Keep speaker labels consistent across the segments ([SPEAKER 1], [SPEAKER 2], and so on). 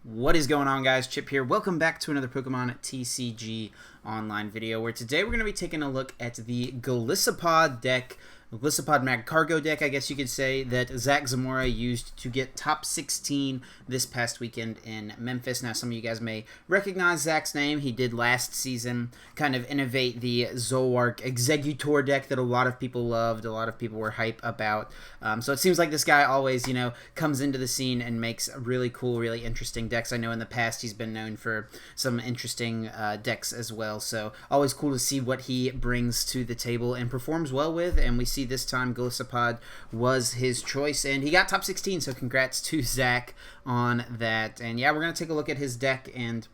[SPEAKER 1] What is going on, guys? Chip here. Welcome back to another Pokemon TCG online video, where today we're going to be taking a look at the Golisopod deck, Golisopod Magcargo deck, I guess you could say, that Zach Zamora used to get top 16 this past weekend in Memphis. Now, some of you guys may recognize Zach's name. He did last season kind of innovate the Zolwark Executor deck that a lot of people loved, a lot of people were hype about. So it seems like this guy always, comes into the scene and makes really cool, really interesting decks. I know in the past he's been known for some interesting decks as well. So always cool to see what he brings to the table and performs well with. And we see this time Golisopod was his choice, and he got top 16, so congrats to Zach on that. And yeah, we're going to take a look at his deck, and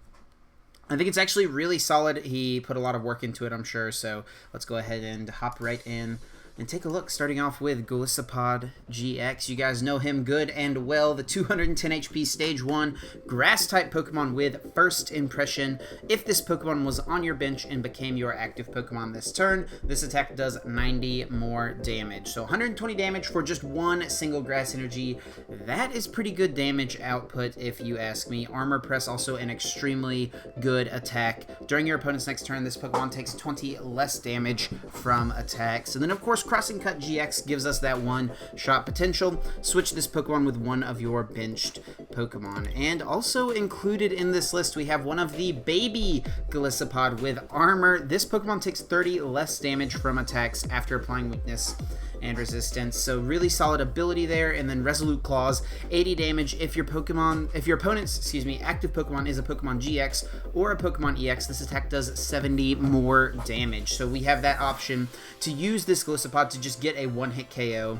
[SPEAKER 1] I think it's actually really solid. He put a lot of work into it, I'm sure, so let's go ahead and hop right in and take a look, starting off with Golisopod GX. You guys know him good and well. The 210 HP Stage 1 Grass-type Pokemon with First Impression. If this Pokemon was on your bench and became your active Pokemon this turn, this attack does 90 more damage. So 120 damage for just one single Grass Energy. That is pretty good damage output, if you ask me. Armor Press, also an extremely good attack. During your opponent's next turn, this Pokemon takes 20 less damage from attacks. And then, of course, Crossing Cut GX gives us that one-shot potential. Switch this Pokemon with one of your benched Pokemon. And also included in this list, we have one of the baby Golisopod with Armor. This Pokemon takes 30 less damage from attacks after applying weakness and resistance. So really solid ability there. And then Resolute Claws, 80 damage if your opponent's, active Pokemon is a Pokemon GX or a Pokemon EX. This attack does 70 more damage. So we have that option to use this Golisopod to just get a one-hit KO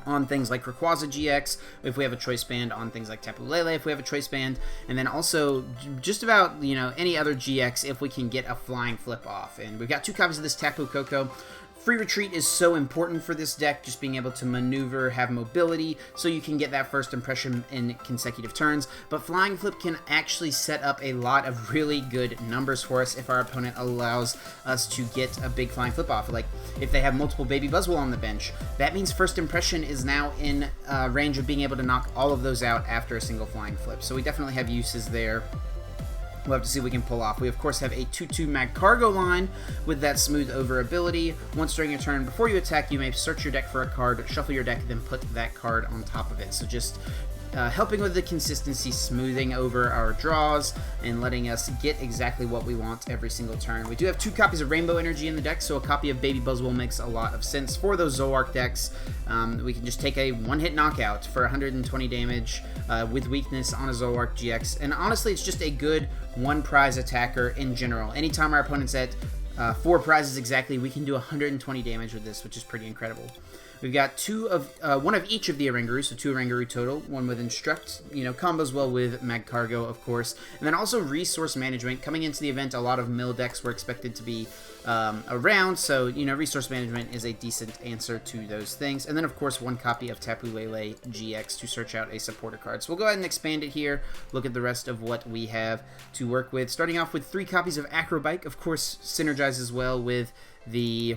[SPEAKER 1] on things like Rayquaza GX, if we have a Choice Band, on things like Tapu Lele, if we have a Choice Band, and then also just about, any other GX if we can get a Flying Flip off. And we've got 2 copies of this Tapu Koko. Free Retreat is so important for this deck, just being able to maneuver, have mobility, so you can get that first impression in consecutive turns. But Flying Flip can actually set up a lot of really good numbers for us if our opponent allows us to get a big Flying Flip off. Like, if they have multiple Baby Buzzwole on the bench, that means First Impression is now in range of being able to knock all of those out after a single Flying Flip. So we definitely have uses there. We'll have to see what we can pull off. We, of course, have a 2-2 Magcargo line with that Smooth Over ability. Once during your turn, before you attack, you may search your deck for a card, shuffle your deck, then put that card on top of it. So just helping with the consistency, smoothing over our draws, and letting us get exactly what we want every single turn. We do have 2 copies of Rainbow Energy in the deck, so a copy of Baby Buzzwole makes a lot of sense for those Zolwark decks. We can just take a one-hit knockout for 120 damage with weakness on a Zolwark GX, and honestly, it's just a good one-prize attacker in general. Anytime our opponent's at 4 prizes exactly, we can do 120 damage with this, which is pretty incredible. We've got one of each of the Oranguru, so 2 Oranguru total, one with Instruct, combos well with Magcargo, of course. And then also Resource Management. Coming into the event, a lot of mill decks were expected to be around, so, Resource Management is a decent answer to those things. And then, of course, 1 copy of Tapu Lele-GX to search out a supporter card. So we'll go ahead and expand it here, look at the rest of what we have to work with. Starting off with 3 copies of Acro Bike, of course, synergizes well with the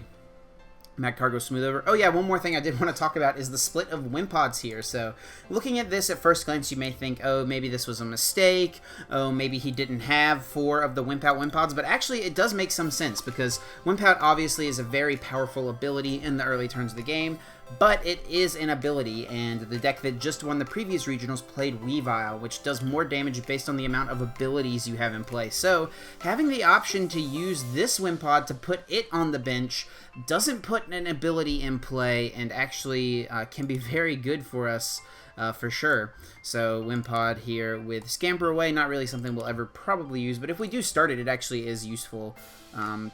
[SPEAKER 1] Magcargo Smooth Over. Oh yeah, one more thing I did want to talk about is the split of Wimpods here. So looking at this at first glance, you may think, oh, maybe this was a mistake. Oh, maybe he didn't have 4 of the Wimpods. But actually, it does make some sense, because Wimpod obviously is a very powerful ability in the early turns of the game. But it is an ability, and the deck that just won the previous regionals played Weavile, which does more damage based on the amount of abilities you have in play. So having the option to use this Wimpod to put it on the bench doesn't put an ability in play, and actually can be very good for us for sure. So Wimpod here with Scamper Away, not really something we'll ever probably use, but if we do start it, it actually is useful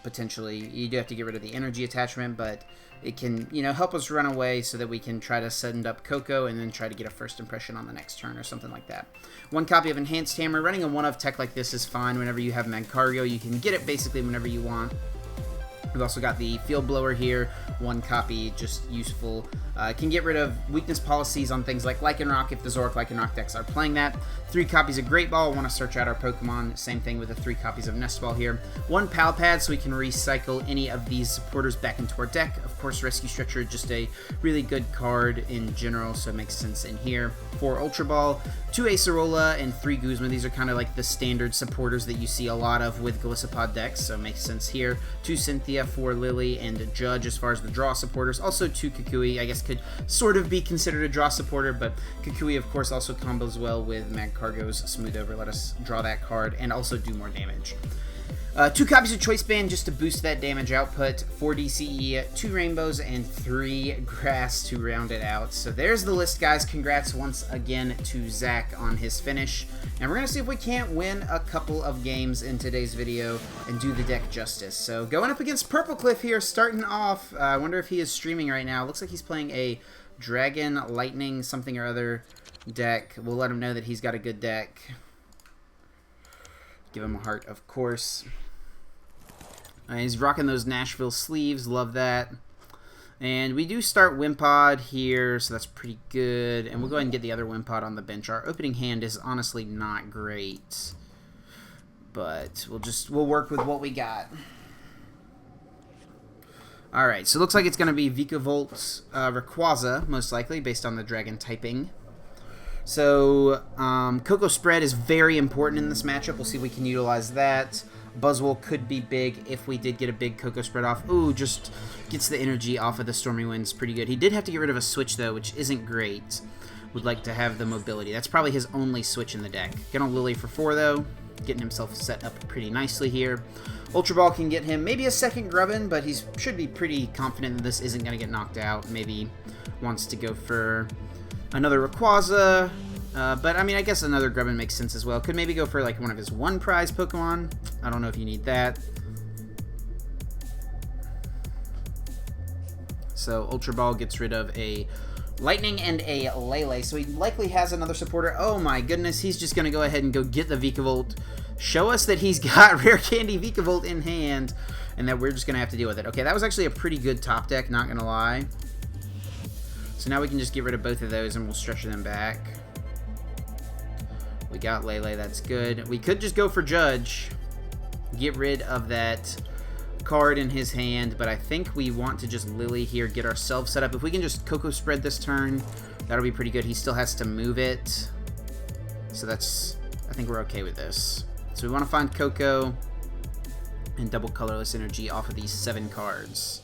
[SPEAKER 1] potentially. You do have to get rid of the energy attachment, but it can, help us run away so that we can try to send up Koko and then try to get a First Impression on the next turn or something like that. 1 copy of Enhanced Hammer. Running a 1-of tech like this is fine. Whenever you have Magcargo, you can get it basically whenever you want. We've also got the Field Blower here, 1 copy, just useful. Can get rid of weakness policies on things like Lycanroc if the Zoroark Lycanroc decks are playing that. 3 copies of Great Ball, want to search out our Pokemon. Same thing with the 3 copies of Nest Ball here. 1 Pal Pad, so we can recycle any of these supporters back into our deck. Of course, Rescue Stretcher, just a really good card in general, so it makes sense in here. 4 Ultra Ball, 2 Acerola, and 3 Guzma. These are kind of like the standard supporters that you see a lot of with Golisopod decks, so it makes sense here. 2 Cynthia, 4 Lillie, and Judge as far as the draw supporters. Also 2 Kukui, I guess could sort of be considered a draw supporter, but Kukui, of course, also combos well with Magcargo's Smooth Over. Let us draw that card and also do more damage. 2 copies of Choice Band just to boost that damage output, 4 DCE, 2 Rainbows, and 3 Grass to round it out. So there's the list, guys. Congrats once again to Zach on his finish. And we're going to see if we can't win a couple of games in today's video and do the deck justice. So going up against Purple Cliff here, starting off. I wonder if he is streaming right now. Looks like he's playing a Dragon, Lightning, something or other deck. We'll let him know that he's got a good deck. Give him a heart, of course. He's rocking those Nashville sleeves. Love that. And we do start Wimpod here, so that's pretty good. And we'll go ahead and get the other Wimpod on the bench. Our opening hand is honestly not great, but we'll work with what we got. All right, so it looks like it's going to be Vikavolt Rayquaza, most likely, based on the dragon typing. So Koko spread is very important in this matchup. We'll see if we can utilize that. Buzzwole could be big if we did get a big Koko spread off. Ooh, just gets the energy off of the Stormy Winds pretty good. He did have to get rid of a switch, though, which isn't great. Would like to have the mobility. That's probably his only switch in the deck. Get on Lillie for 4, though. Getting himself set up pretty nicely here. Ultra Ball can get him maybe a second Grubbin, but he should be pretty confident that this isn't going to get knocked out. Maybe wants to go for another Rayquaza. But, I mean, I guess another Grubbin makes sense as well. Could maybe go for, like, one of his 1 prize Pokemon. I don't know if you need that. So, Ultra Ball gets rid of a Lightning and a Lele. So, he likely has another supporter. Oh, my goodness. He's just going to go ahead and go get the Vikavolt. Show us that he's got Rare Candy Vikavolt in hand. And that we're just going to have to deal with it. Okay, that was actually a pretty good top deck, not going to lie. So, now we can just get rid of both of those and we'll stretch them back. We got Lele, that's good. We could just go for Judge, get rid of that card in his hand, but I think we want to just Lillie here, get ourselves set up. If we can just Koko spread this turn, that'll be pretty good. He still has to move it, so I think we're okay with this. So we want to find Koko and double Colorless Energy off of these 7 cards.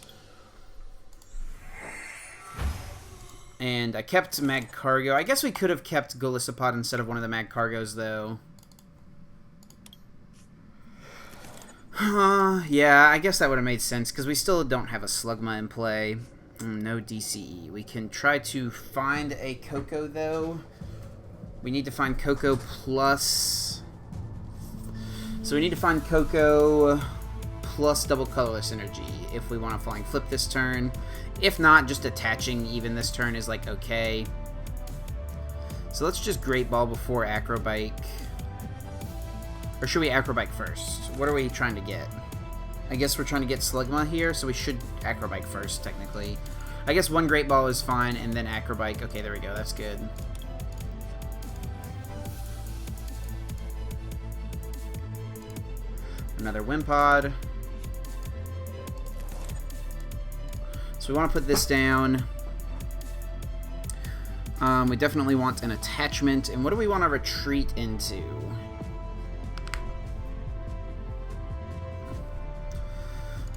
[SPEAKER 1] And I kept Magcargo. I guess we could have kept Golisopod instead of one of the Magcargos, though. Yeah, I guess that would have made sense, because we still don't have a Slugma in play. No DCE. We can try to find a Koko, though. We need to find Koko plus... So we need to find Koko plus double Colorless Energy if we want to Flying Flip this turn. If not, just attaching even this turn is like okay. So let's just Great Ball before Acro Bike. Or should we Acro Bike first? What are we trying to get? I guess we're trying to get Slugma here, so we should Acro Bike first, technically. I guess 1 Great Ball is fine, and then Acro Bike. Okay, there we go. That's good. Another Wimpod. So we want to put this down. We definitely want an attachment. And what do we want to retreat into?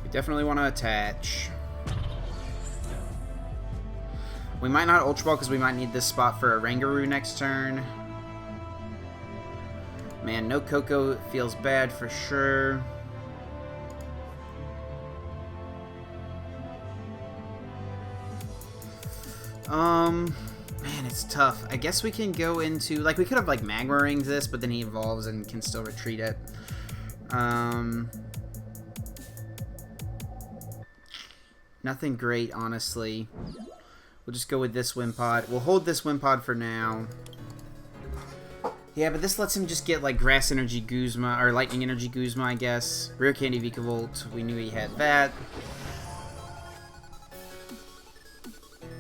[SPEAKER 1] We definitely want to attach. We might not Ultra Ball because we might need this spot for a Oranguru next turn. Man, no Koko feels bad for sure. Man, it's tough. I guess we can go into, like, we could have, like, Magma Rings this, but then he evolves and can still retreat it. Nothing great, honestly. We'll just go with this Wimpod. We'll hold this Wimpod for now. Yeah, but this lets him just get, like, Grass Energy Guzma, or Lightning Energy Guzma, I guess. Rare Candy Vikavolt. We knew he had that.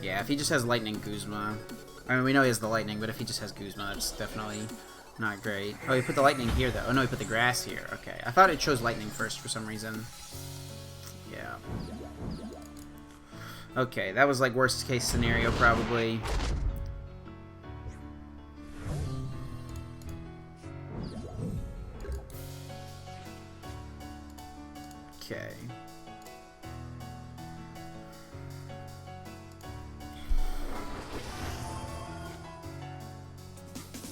[SPEAKER 1] Yeah, if he just has Lightning Guzma. I mean, we know he has the Lightning, but if he just has Guzma, that's definitely not great. Oh, he put the Lightning here, though. Oh, no, he put the Grass here. Okay. I thought it chose Lightning first for some reason. Yeah. Okay, that was like worst case scenario, probably. Okay.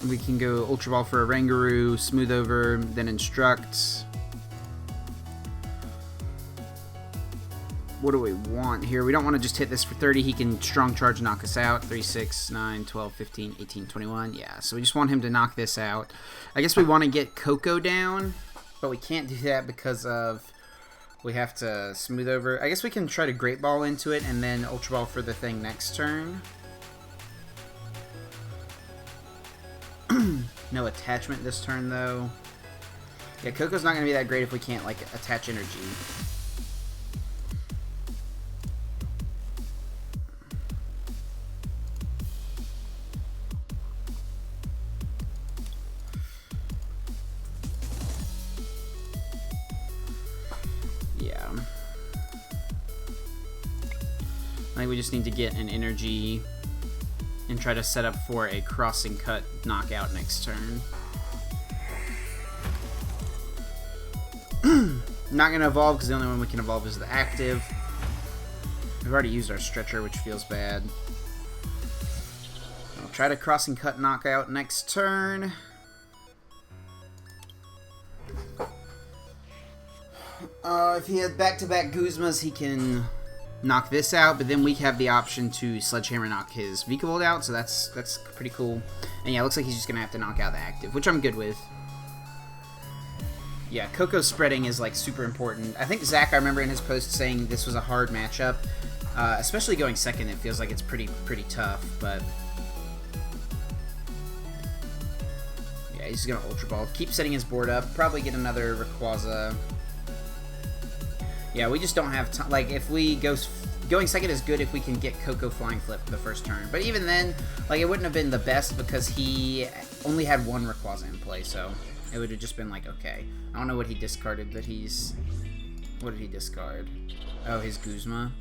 [SPEAKER 1] We can go Ultra Ball for Oranguru, Smooth Over, then Instruct. What do we want here? We don't want to just hit this for 30. He can Strong Charge knock us out. 3, 6, 9, 12, 15, 18, 21. Yeah, so we just want him to knock this out. I guess we want to get Koko down, but we can't do that because of... We have to Smooth Over. I guess we can try to Great Ball into it and then Ultra Ball for the thing next turn. No attachment this turn, though. Yeah, Koko's not going to be that great if we can't, like, attach energy. Yeah. I think we just need to get an energy and try to set up for a Crossing Cut knockout next turn. Not going to evolve because the only one we can evolve is the active. We've already used our Stretcher, which feels bad. I'll try to Crossing Cut knockout next turn. If he had back-to-back Guzmas, he can knock this out, but then we have the option to Sledgehammer knock his Vikavolt out, so that's pretty cool. And yeah, it looks like he's just gonna have to knock out the active, which I'm good with. Yeah, Koko spreading is like super important. I think Zach, I remember in his post saying this was a hard matchup, especially going second. It feels like it's pretty tough, but yeah, he's just gonna Ultra Ball, keep setting his board up, probably get another Rayquaza. Yeah, we just don't have time. Like, if we going second is good if we can get Koko Flying Flip the first turn. But even then, like, it wouldn't have been the best because he only had one Rayquaza in play, so it would have just been like, okay. I don't know what he discarded, but he's... What did he discard? Oh, his Guzma.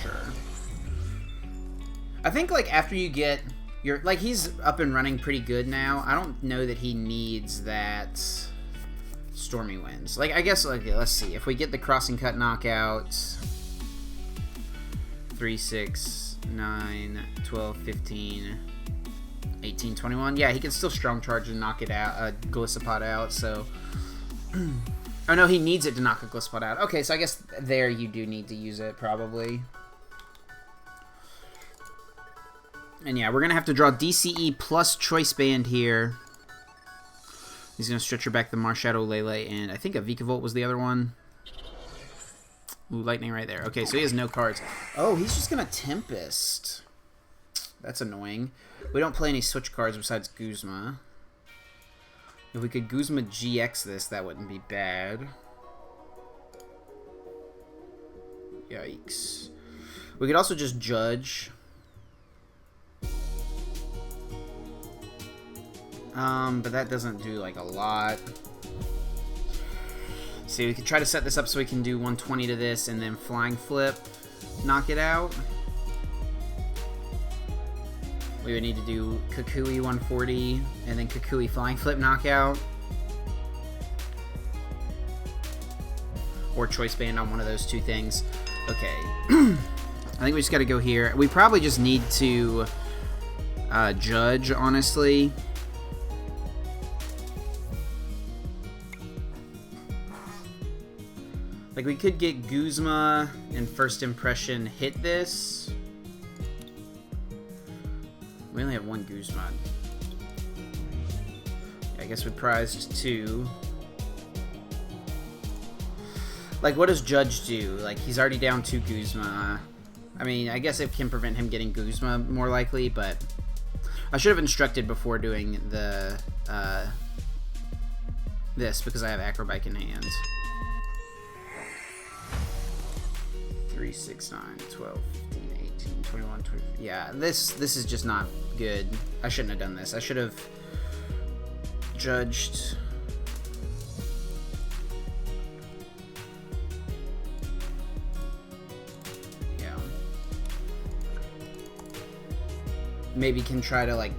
[SPEAKER 1] Sure. I think, like, after you get your... Like, he's up and running pretty good now. I don't know that he needs that... Stormy Winds. Like, I guess, like, let's see. If we get the Crossing Cut knockout, 3, 6, 9, 12, 15, 18, 21. Yeah, he can still Strong Charge and knock it out, Golisopod out, so... Oh, no, he needs it to knock a Golisopod out. Okay, so I guess there you do need to use it, probably. And yeah, we're going to have to draw DCE plus Choice Band here. He's going to Stretcher back the Marshadow Lele, and I think a Vikavolt was the other one. Ooh, Lightning right there. Okay, so he has no cards. Oh, he's just going to Tempest. That's annoying. We don't play any switch cards besides Guzma. If we could Guzma GX this, that wouldn't be bad. Yikes. We could also just Judge. But that doesn't do, like, a lot. See, we could try to set this up so we can do 120 to this and then Flying Flip, knock it out. We would need to do Kukui 140 and then Kukui Flying Flip knockout. Or Choice Band on one of those two things. Okay. I think we just gotta go here. We probably just need to Judge, honestly. Like, we could get Guzma and First Impression hit this. We only have one Guzma. Yeah, I guess we prized 2. Like, what does Judge do? Like, he's already down 2 Guzma. I mean, I guess it can prevent him getting Guzma more likely, but I should have instructed before doing the this because I have Acro Bike in hand. 3, 3, 6, 9, 12, 15, 18, 21, 20. Yeah, this is just not good. I shouldn't have done this. I should have judged. Yeah. Maybe can try to, like,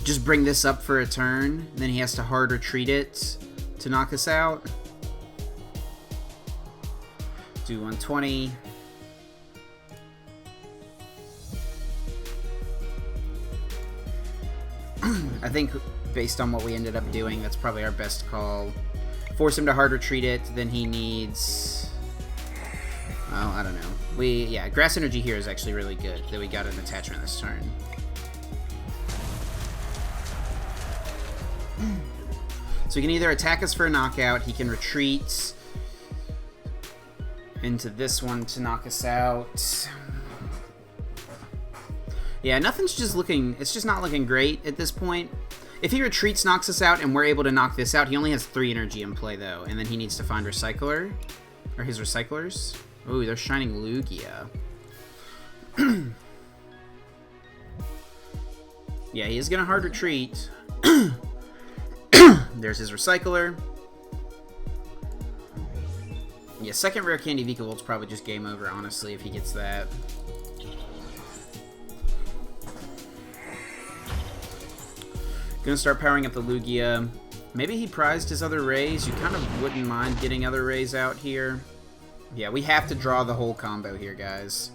[SPEAKER 1] just bring this up for a turn. Then he has to hard retreat it to knock us out. Do 120. I think based on what we ended up doing, that's probably our best call. Force him to hard retreat it, then he needs... Well, I don't know. Yeah, Grass Energy here is actually really good that we got an attachment this turn. So he can either attack us for a knockout, he can retreat into this one to knock us out. Yeah, nothing's just looking... It's just not looking great at this point. If he retreats, knocks us out, and we're able to knock this out, he only has 3 energy in play, though. And then he needs to find Recycler. Or his Recyclers. Ooh, they're shining Lugia. Yeah, he is going to hard retreat. There's his Recycler. Yeah, second rare candy Vikavolt's probably just game over, honestly, if he gets that. Gonna start powering up the Lugia. Maybe he prized his other rays. You kind of wouldn't mind getting other rays out here. Yeah, we have to draw the whole combo here, guys.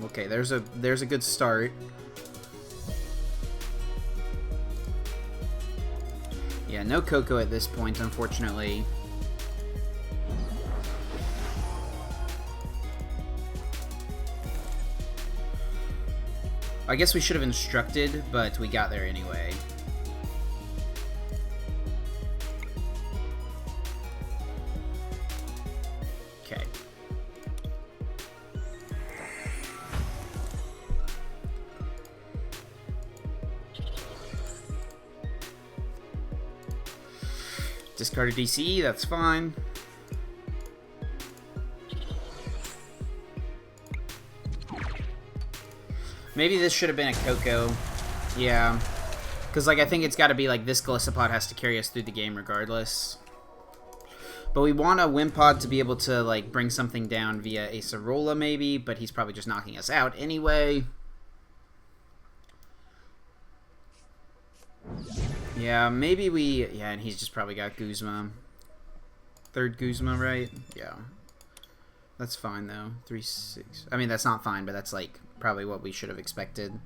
[SPEAKER 1] Okay, there's a good start. Yeah, no Koko at this point, unfortunately. I guess we should have instructed, but we got there anyway. Okay. Discarded DCE, that's fine. Maybe this should have been a Koko. Yeah. Because, like, I think it's got to be, like, this Golisopod has to carry us through the game regardless. But we want a Wimpod to be able to, like, bring something down via Acerola, maybe. But he's probably just knocking us out anyway. Yeah, maybe we... Yeah, and he's just probably got Guzma. Third Guzma, right? Yeah. That's fine, though. 3, 6... I mean, that's not fine, but that's, like, probably what we should have expected.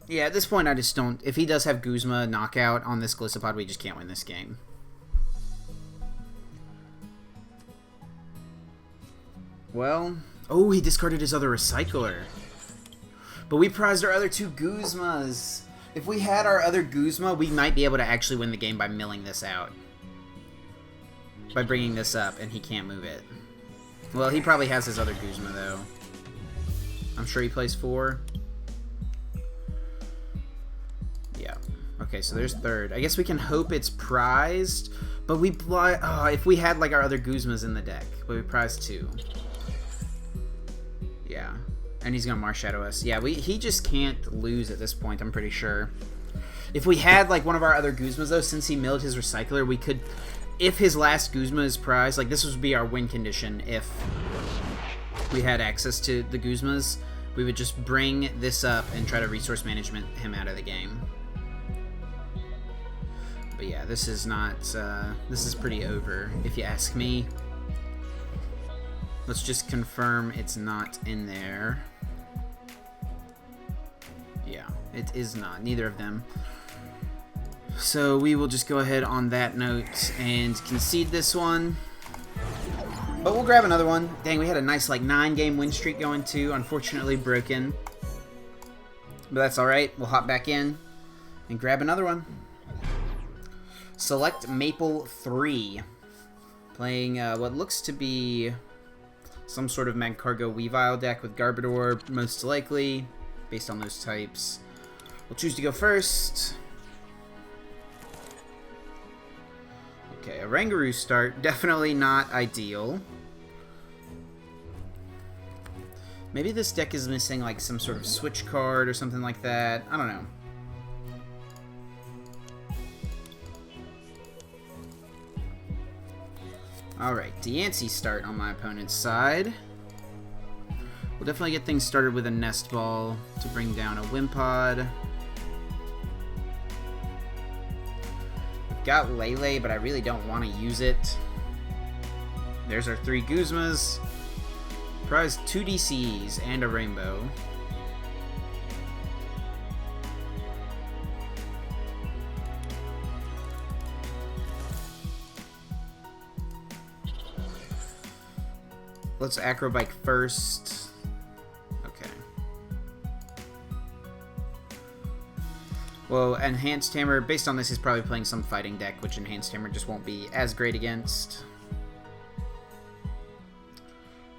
[SPEAKER 1] Yeah, at this point, I just don't... If he does have Guzma knockout on this Golisopod, we just can't win this game. Well... Oh, he discarded his other Recycler. But we prized our other 2 Guzmas. If we had our other Guzma, we might be able to actually win the game by milling this out. By bringing this up, and he can't move it. Well, he probably has his other Guzma, though. I'm sure he plays 4. Yeah. Okay, so there's third. I guess we can hope it's prized, but we... if we had, like, our other Guzmas in the deck, but we prized 2. Yeah. And he's gonna Marshadow us. Yeah, he just can't lose at this point, I'm pretty sure. If we had, like, one of our other Guzmas, though, since he milled his Recycler, we could... If his last Guzma is prized, like, this would be our win condition if we had access to the Guzmas. We would just bring this up and try to resource management him out of the game. But yeah, this is not... this is pretty over, if you ask me. Let's just confirm it's not in there. Yeah, it is not. Neither of them. So we will just go ahead on that note and concede this one. But we'll grab another one. Dang, we had a nice, like, 9-game win streak going, too. Unfortunately broken. But that's alright. We'll hop back in and grab another one. Select Maple 3. Playing what looks to be some sort of Magcargo Weavile deck with Garbodor, most likely, based on those types. We'll choose to go first. Okay, Oranguru start. Definitely not ideal. Maybe this deck is missing like some sort of switch card or something like that. I don't know. Alright, Deancey start on my opponent's side. We'll definitely get things started with a Nest Ball to bring down a Wimpod. We've got Lele, but I really don't want to use it. There's our 3 Guzmas. Prize 2 DCs and a Rainbow. Let's Acro Bike first. Okay. Well, Enhanced Hammer, based on this, he's probably playing some fighting deck, which Enhanced Hammer just won't be as great against.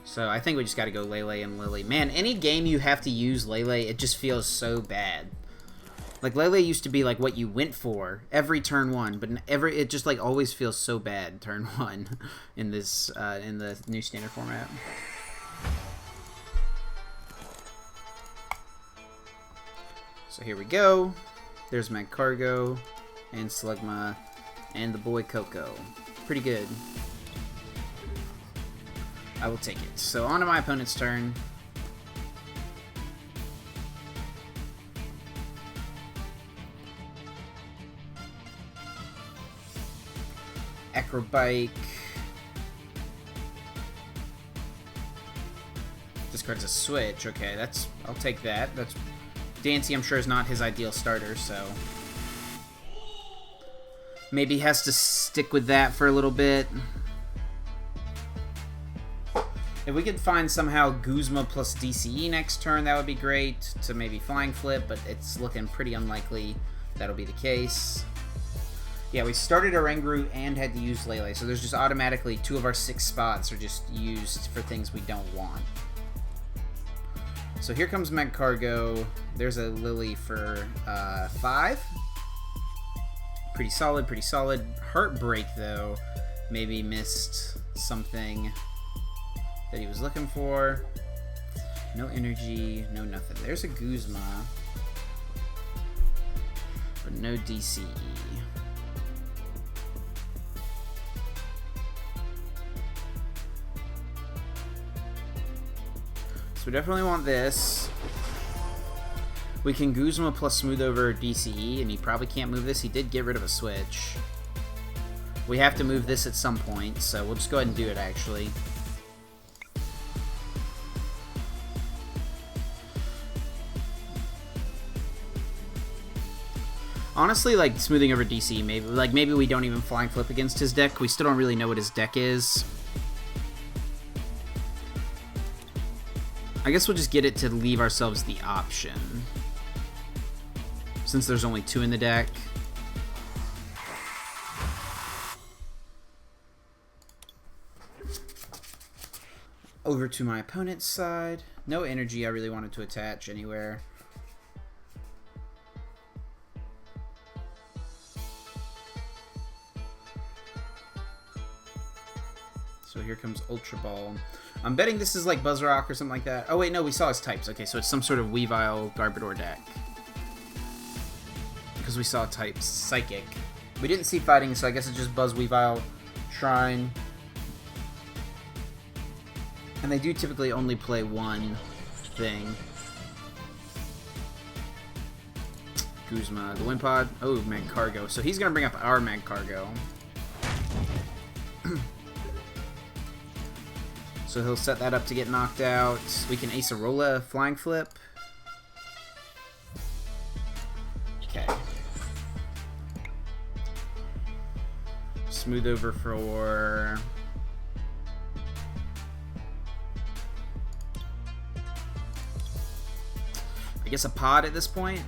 [SPEAKER 1] So I think we just got to go Lele and Lily. Man, any game you have to use Lele, it just feels so bad. Like, Lele used to be like what you went for every turn 1, but it just like always feels so bad turn 1 in this in the new standard format. So here we go. There's Magcargo and Slugma and the boy Koko. Pretty good. I will take it. So on to my opponent's turn. Acro Bike. Discards a switch. Okay, I'll take that. That's Deancey, I'm sure, is not his ideal starter, so maybe he has to stick with that for a little bit. If we could find somehow Guzma plus DCE next turn, that would be great to maybe Flying Flip, but it's looking pretty unlikely that'll be the case. Yeah, we started Oranguru and had to use Lele, so there's just automatically 2 of our 6 spots are just used for things we don't want. So here comes Magcargo. There's a Lily for 5. Pretty solid, pretty solid. Heartbreak, though. Maybe missed something that he was looking for. No energy, no nothing. There's a Guzma, but no DCE. So we definitely want this. We can Guzma plus smooth over DCE, and he probably can't move this. He did get rid of a switch. We have to move this at some point, so we'll just go ahead and do it, actually. Honestly, like, smoothing over DC, maybe we don't even Flying Flip against his deck. We still don't really know what his deck is. I guess we'll just get it to leave ourselves the option, since there's only 2 in the deck. Over to my opponent's side. No energy I really wanted to attach anywhere. So here comes Ultra Ball. I'm betting this is like Buzz Rock or something like that. Oh wait, no, we saw his types. Okay, so it's some sort of Weavile Garbodor deck. Because we saw types. Psychic. We didn't see fighting, so I guess it's just Buzz, Weavile, Shrine. And they do typically only play one thing. Guzma, the Wimpod. Oh, Magcargo. So he's going to bring up our Magcargo. So he'll set that up to get knocked out. We can Acerola Flying Flip. Okay. Smooth over for... I guess a pod at this point.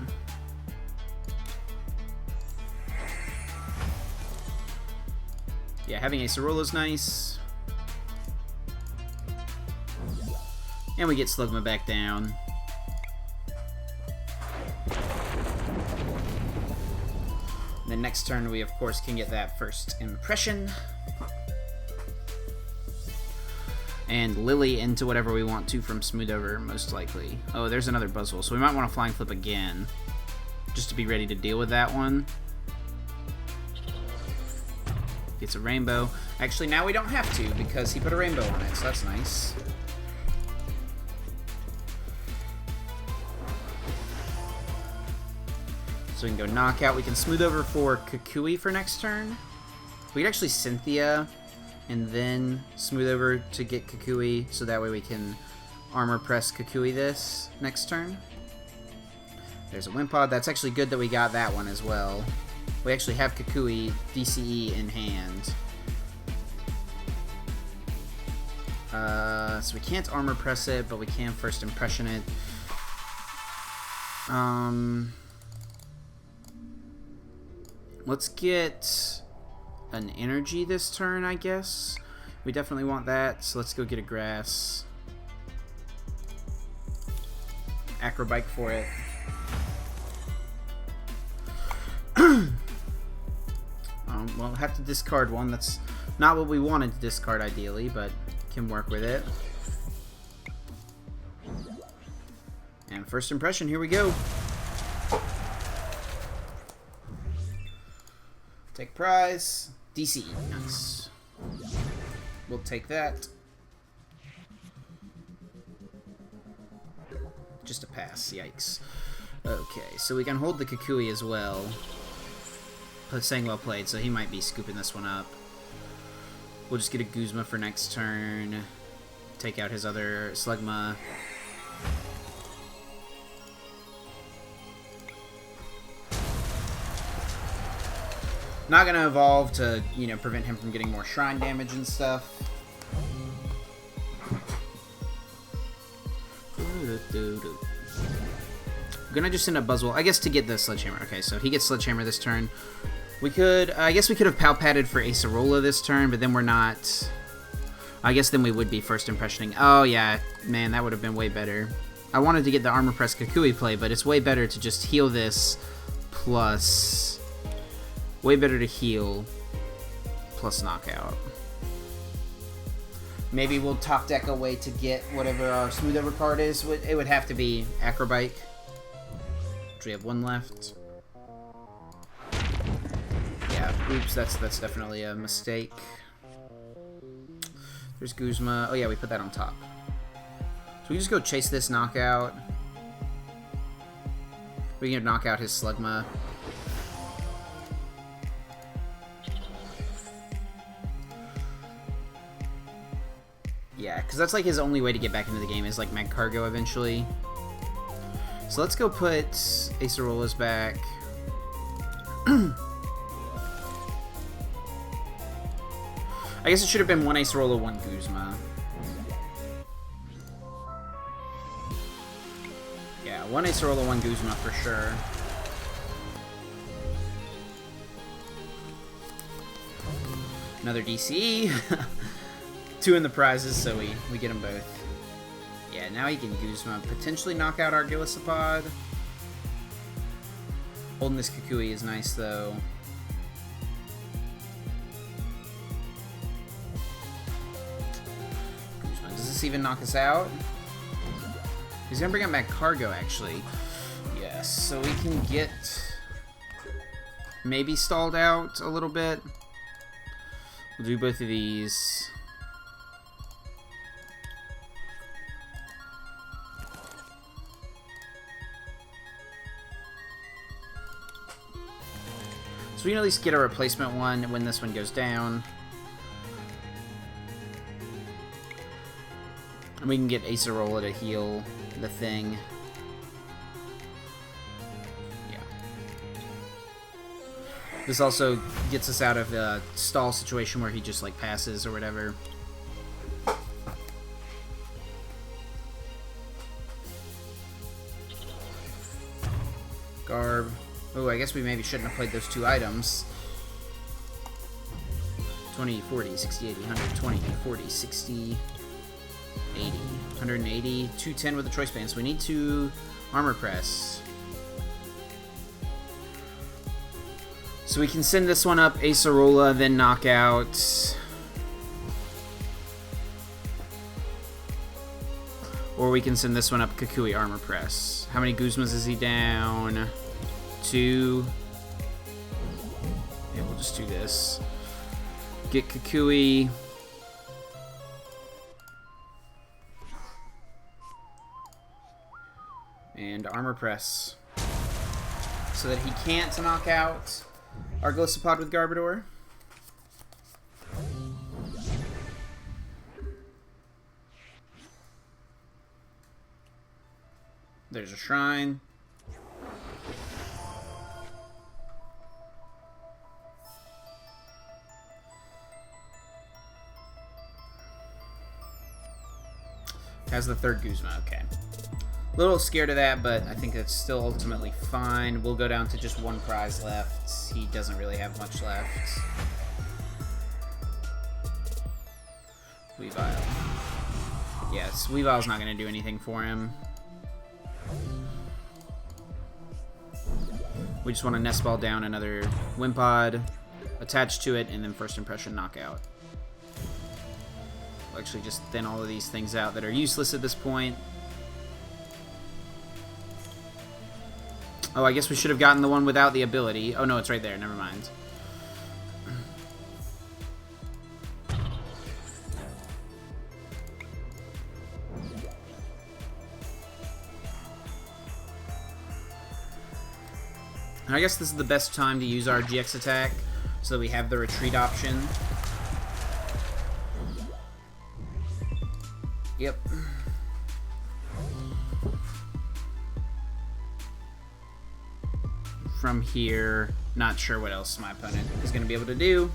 [SPEAKER 1] Yeah, having Acerola's nice. And we get Slugma back down. The next turn, we of course can get that first impression. And Lillie into whatever we want to from Smooth Over, most likely. Oh, there's another Buzzwole, so we might want to Flying Flip again, just to be ready to deal with that one. Gets a Rainbow. Actually, now we don't have to, because he put a Rainbow on it, so that's nice. So we can go Knockout. We can Smooth Over for Kukui for next turn. We can actually Cynthia and then Smooth Over to get Kukui, so that way we can Armor Press Kukui this next turn. There's a Wimpod. That's actually good that we got that one as well. We actually have Kukui DCE in hand. So we can't Armor Press it, but we can First Impression it. Let's get an energy this turn, I guess. We definitely want that, so let's go get a Grass. Acro Bike for it. Well, have to discard one. That's not what we wanted to discard ideally, but can work with it. And first impression, here we go. Take prize. DCE. Nice. We'll take that. Just a pass. Yikes. Okay, so we can hold the Kukui as well. But saying well played, so he might be scooping this one up. We'll just get a Guzma for next turn. Take out his other Slugma. Not gonna evolve to, you know, prevent him from getting more shrine damage and stuff. I'm gonna just send a Buzzwole, I guess, to get the Sledgehammer. Okay, so he gets Sledgehammer this turn. We could, I guess we could have Pal Padded for Acerola this turn, but then we're not. I guess then we would be first impressioning. Oh yeah, man, that would have been way better. I wanted to get the Armor Press Kukui play, but it's way better to just heal this plus. Way better to heal plus knockout. Maybe we'll top deck a way to get whatever our Smooth Over card is. It would have to be Acro Bike. We have one left. Yeah, oops, that's definitely a mistake. There's Guzma. Oh yeah, we put that on top. So we just go chase this knockout. We can knock out his Slugma. Yeah, because that's like his only way to get back into the game is like Magcargo eventually. So let's go put Acerola's back. I guess it should have been one Acerola, one Guzma. Yeah, one Acerola, one Guzma for sure. Another DCE. Two in the prizes, so we get them both. Yeah, now he can Guzma, potentially knock out our Golisopod. Holding this Kukui is nice, though. Guzma, does this even knock us out? He's gonna bring up Magcargo, actually. Yes, so we can get maybe stalled out a little bit. We'll do both of these. So we can at least get a replacement one when this one goes down. And we can get Acerola to heal the thing. Yeah. This also gets us out of a stall situation where he just like passes or whatever. Garb. Oh, I guess we maybe shouldn't have played those two items. 20, 40, 60, 80, 120, 40, 60, 80, 180, 210 with the choice band. So we need to Armor Press. So we can send this one up Acerola, then Knockout. Or we can send this one up Kukui Armor Press. How many Guzmas is he down? 2. Yeah, we'll just do this. Get Kukui. And Armor Press. So that he can't knock out our Golisopod with Garbodor. There's a shrine. Has the third Guzma, okay. A little scared of that, but I think that's still ultimately fine. We'll go down to just one prize left. He doesn't really have much left. Weavile. Yes, Weavile's not going to do anything for him. We just want to nest ball down another Wimpod, attach to it, and then first impression knockout. We'll actually just thin all of these things out that are useless at this point. Oh, I guess we should have gotten the one without the ability. Oh no, it's right there. Never mind. I guess this is the best time to use our GX attack, so that we have the retreat option. Yep. From here, not sure what else my opponent is going to be able to do.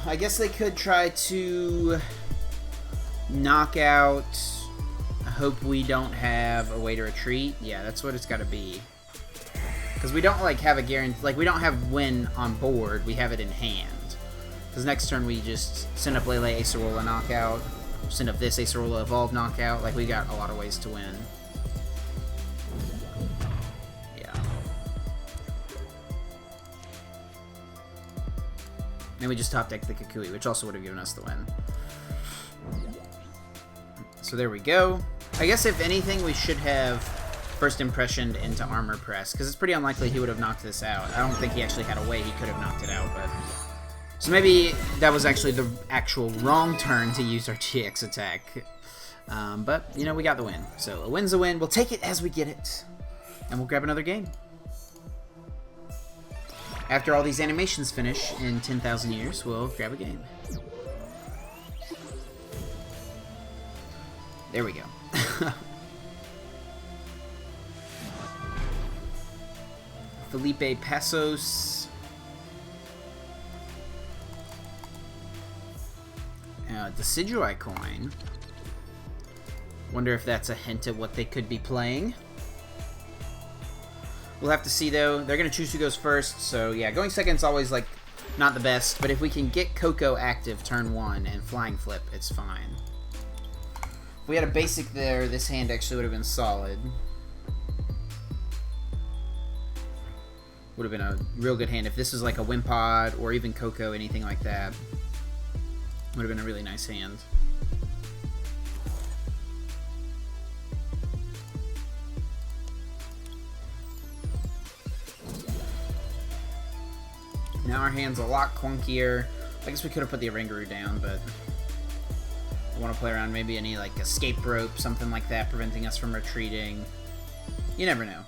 [SPEAKER 1] I guess they could try to knock out. I hope we don't have a way to retreat. Yeah, that's what it's got to be. Because we don't like have a guarantee. Like we don't have win on board. We have it in hand. Because next turn we just send up Lele Acerola knockout. Send up this Acerola Evolve knockout. Like we got a lot of ways to win. And we just top deck the Kukui, which also would have given us the win. So there we go. I guess if anything, we should have first impressioned into Armor Press, because it's pretty unlikely he would have knocked this out. I don't think he actually had a way he could have knocked it out, but... So maybe that was actually the actual wrong turn to use our GX attack. But, you know, we got the win. So a win's a win. We'll take it as we get it. And we'll grab another game. After all these animations finish in 10,000 years, we'll grab a game. There we go. Felipe Pasos. Decidueye coin. Wonder if that's a hint at what they could be playing. We'll have to see, though. They're going to choose who goes first, so yeah, going second's always, like, not the best, but if we can get Koko active turn 1 and Flying Flip, it's fine. If we had a basic there, this hand actually would have been solid. Would have been a real good hand if this was like a Wimpod or even Koko, anything like that. Would have been a really nice hand. Now our hand's a lot clunkier. I guess we could have put the Oranguru down, but I want to play around maybe any like escape rope, something like that, preventing us from retreating. You never know.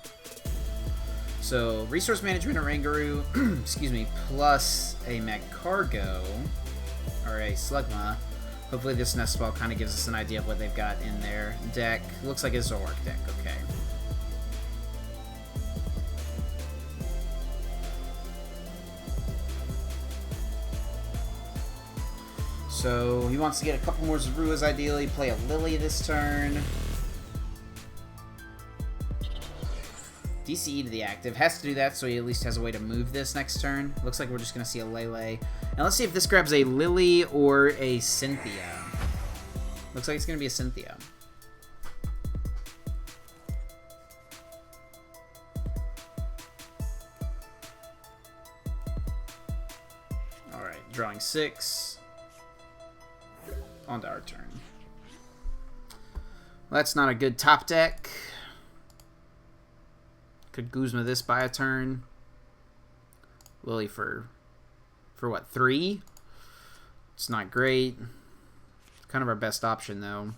[SPEAKER 1] So resource management Oranguru, excuse me, plus a Magcargo or a Slugma. Hopefully this nest ball kind of gives us an idea of what they've got in their deck. Looks like a Zoroark deck. Okay. So he wants to get a couple more Zaruas ideally, play a Lillie this turn. DCE to the active. Has to do that so he at least has a way to move this next turn. Looks like we're just going to see a Lele. Now let's see if this grabs a Lillie or a Cynthia. Looks like it's going to be a Cynthia. Alright, drawing 6. On to our turn. Well, that's not a good top deck. Could Guzma this by a turn. Lillie for what, 3? It's not great. Kind of our best option, though.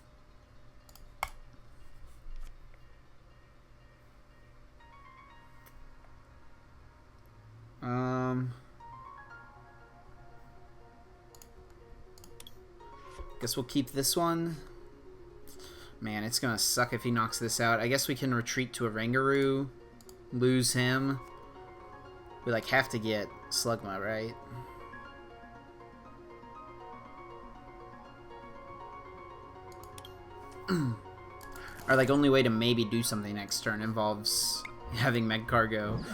[SPEAKER 1] Guess we'll keep this one. Man, it's gonna suck if he knocks this out. I guess we can retreat to Oranguru, lose him. We like have to get Slugma, right? Our like only way to maybe do something next turn involves having Magcargo.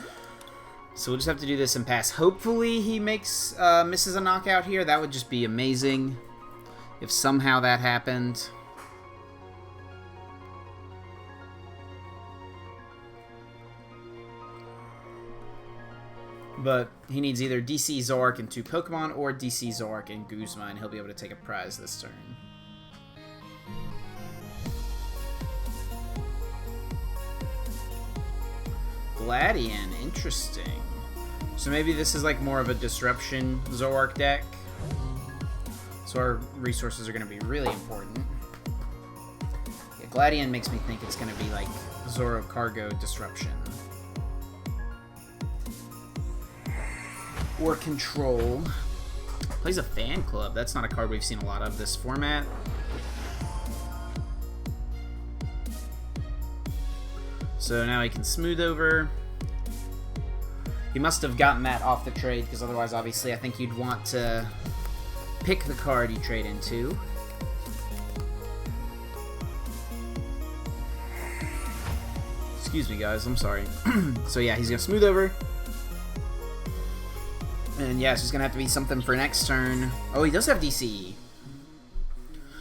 [SPEAKER 1] So we'll just have to do this and pass. Hopefully he makes misses a knockout here. That would just be amazing if somehow that happened. But he needs either DC Zoroark and 2 Pokemon or DC Zoroark and Guzma, and he'll be able to take a prize this turn. Gladian, interesting. So maybe this is like more of a disruption Zoroark deck. So our resources are going to be really important. Yeah, Gladian makes me think it's going to be like Zorocargo disruption. Or Control. Plays a Fan Club. That's not a card we've seen a lot of this format. So now he can smooth over. He must have gotten that off the trade, because otherwise, obviously, I think you'd want to pick the card you trade into. Excuse me, guys. I'm sorry. So yeah, he's going to smooth over. And yeah, it's just going to have to be something for next turn. Oh, he does have DCE.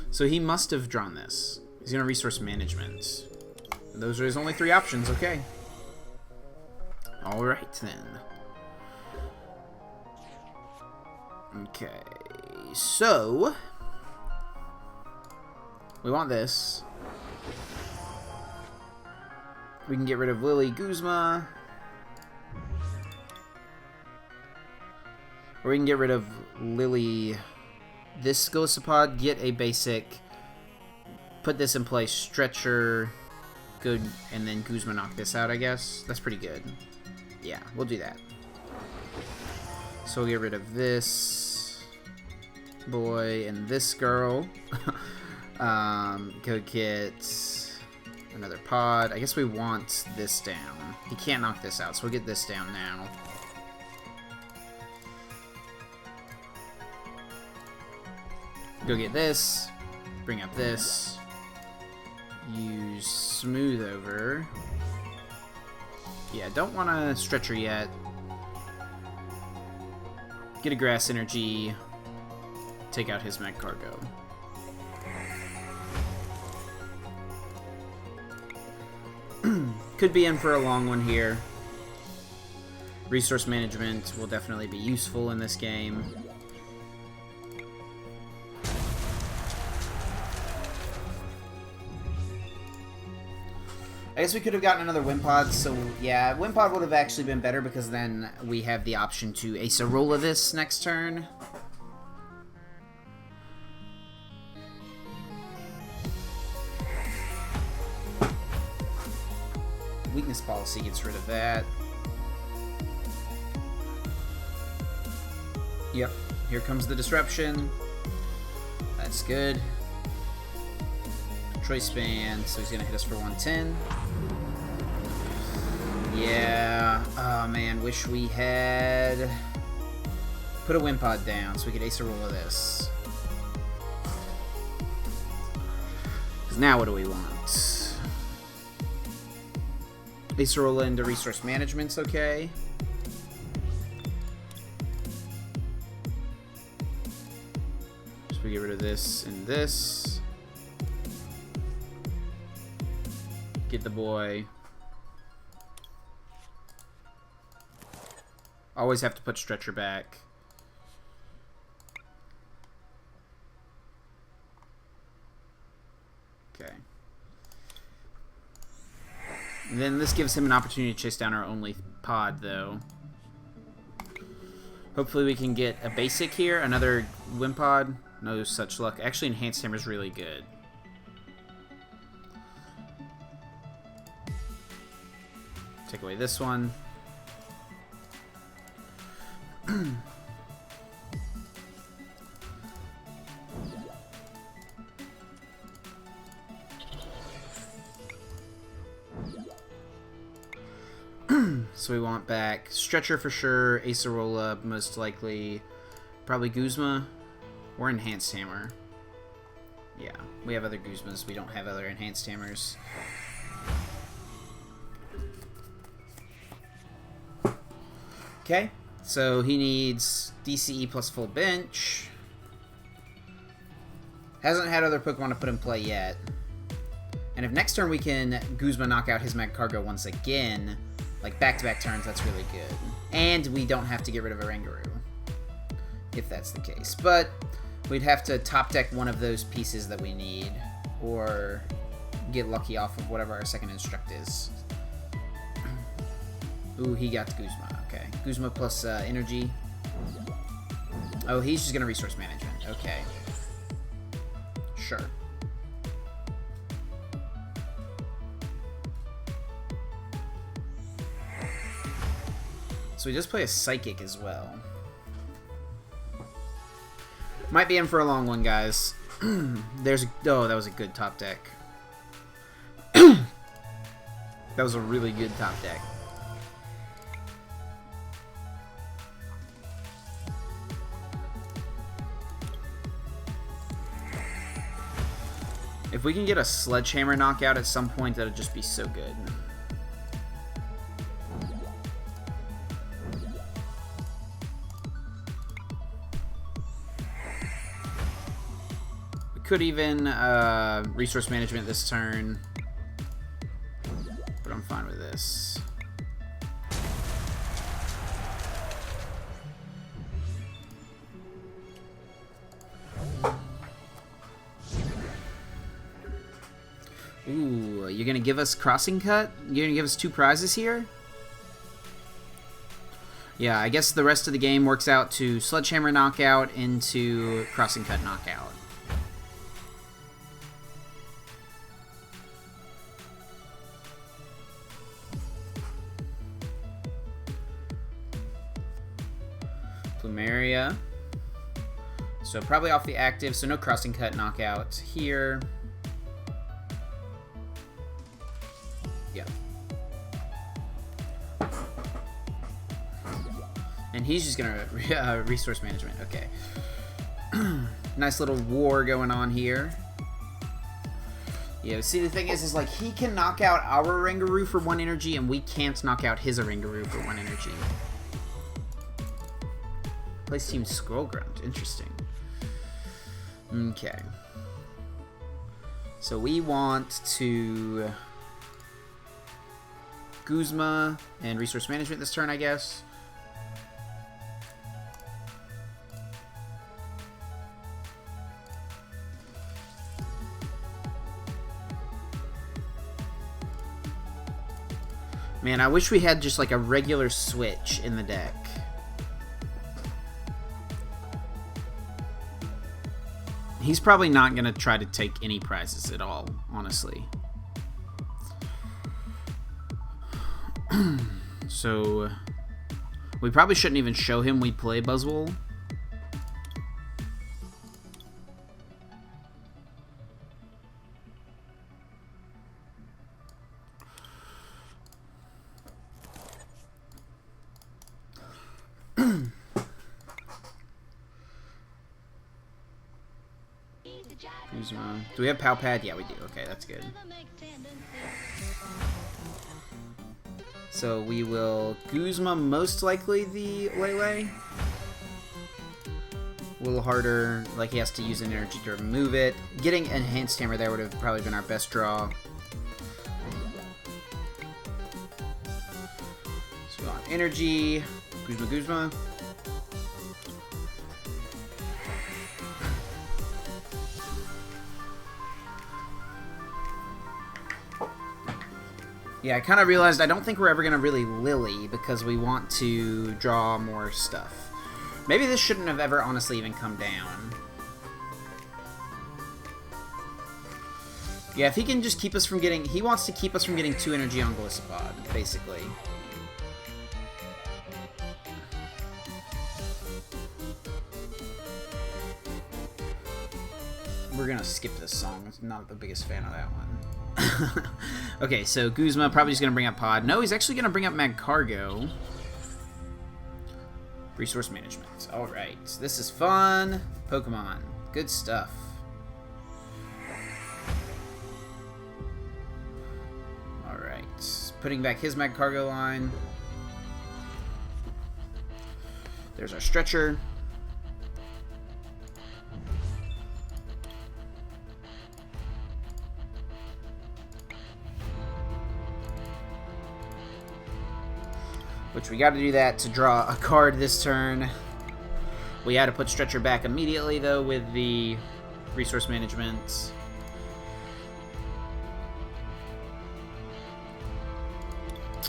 [SPEAKER 1] So he must have drawn this. He's going to resource management. Those are his only 3 options. Okay. Alright, then. Okay. So we want this. We can get rid of Lillie, Guzma. Or we can get rid of Lillie, this Golisopod, get a basic, put this in place, Stretcher, good, and then Guzma knock this out, I guess. That's pretty good. Yeah, we'll do that. So we'll get rid of this boy and this girl. Go get another pod. I guess we want this down. He can't knock this out, so we'll get this down now. Go get this, bring up this, use smooth over. Yeah, don't want to stretcher yet. Get a Grass Energy, take out his Magcargo. Could be in for a long one here. Resource management will definitely be useful in this game. I guess we could have gotten another Wimpod, so yeah, Wimpod would have actually been better because then we have the option to Acerola this next turn. Weakness policy gets rid of that. Yep, here comes the disruption. That's good. Choice Band, so he's gonna hit us for 110. Yeah, oh man, wish we had put a Wimpod down so we could Acerola this. Because now what do we want? Acerola into resource management's okay. So we get rid of this and this. Get the boy. Always have to put stretcher back. Okay. And then this gives him an opportunity to chase down our only pod, though. Hopefully we can get a basic here. Another Wimpod. No such luck. Actually, Enhanced Hammer's really good. Take away this one. So we want back Stretcher for sure, Acerola most likely, probably Guzma or Enhanced Hammer. Yeah, we have other Guzmas, we don't have other Enhanced Hammers. Okay, so he needs DCE plus full bench. Hasn't had other Pokemon to put in play yet. And if next turn we can Guzma knock out his Magcargo once again, like back-to-back turns, that's really good. And we don't have to get rid of Oranguru, if that's the case. But we'd have to top deck one of those pieces that we need, or get lucky off of whatever our second instruct is. Ooh, he got Guzma. Okay, Guzma plus energy. Oh, he's just gonna resource management. Okay, sure. So we just play a Psychic as well. Might be in for a long one, guys. There's oh, that was a good top deck. That was a really good top deck. If we can get a Sledgehammer knockout at some point, that'd just be so good. Could even resource management this turn, but I'm fine with this. Ooh, you're gonna give us Crossing Cut? You're gonna give us 2 prizes here? Yeah, I guess the rest of the game works out to Sledgehammer knockout into Crossing Cut knockout. Plumeria. So probably off the active, so no Crossing Cut knockout here. Yeah. And he's just gonna resource management. Okay. Nice little war going on here. Yeah, see the thing is like he can knock out our Oranguru for 1 energy and we can't knock out his Oranguru for 1 energy. Plays Team Scroll Ground. Interesting. Okay. So we want to Guzma and resource management this turn, I guess. Man, I wish we had just like a regular switch in the deck. He's probably not going to try to take any prizes at all, honestly. So, we probably shouldn't even show him we play Buzzwole. Do we have Pal Pad? Yeah, we do. Okay, that's good. So we will Guzma most likely the Lele. A little harder, like he has to use an energy to remove it. Getting Enhanced Hammer there would have probably been our best draw. So we want energy, Guzma. Yeah, I kind of realized I don't think we're ever going to really Lillie because we want to draw more stuff. Maybe this shouldn't have ever honestly even come down. Yeah, if he can just keep us from getting... He wants to keep us from getting 2 energy on Golisopod, basically. We're going to skip this song. I'm not the biggest fan of that one. Okay, so Guzma probably just going to bring up Pod. No, he's actually going to bring up Magcargo. Resource management. Alright, this is fun. Pokemon. Good stuff. Alright, putting back his Magcargo line. There's our stretcher. Which we got to do that to draw a card this turn. We had to put Stretcher back immediately, though, with the resource management.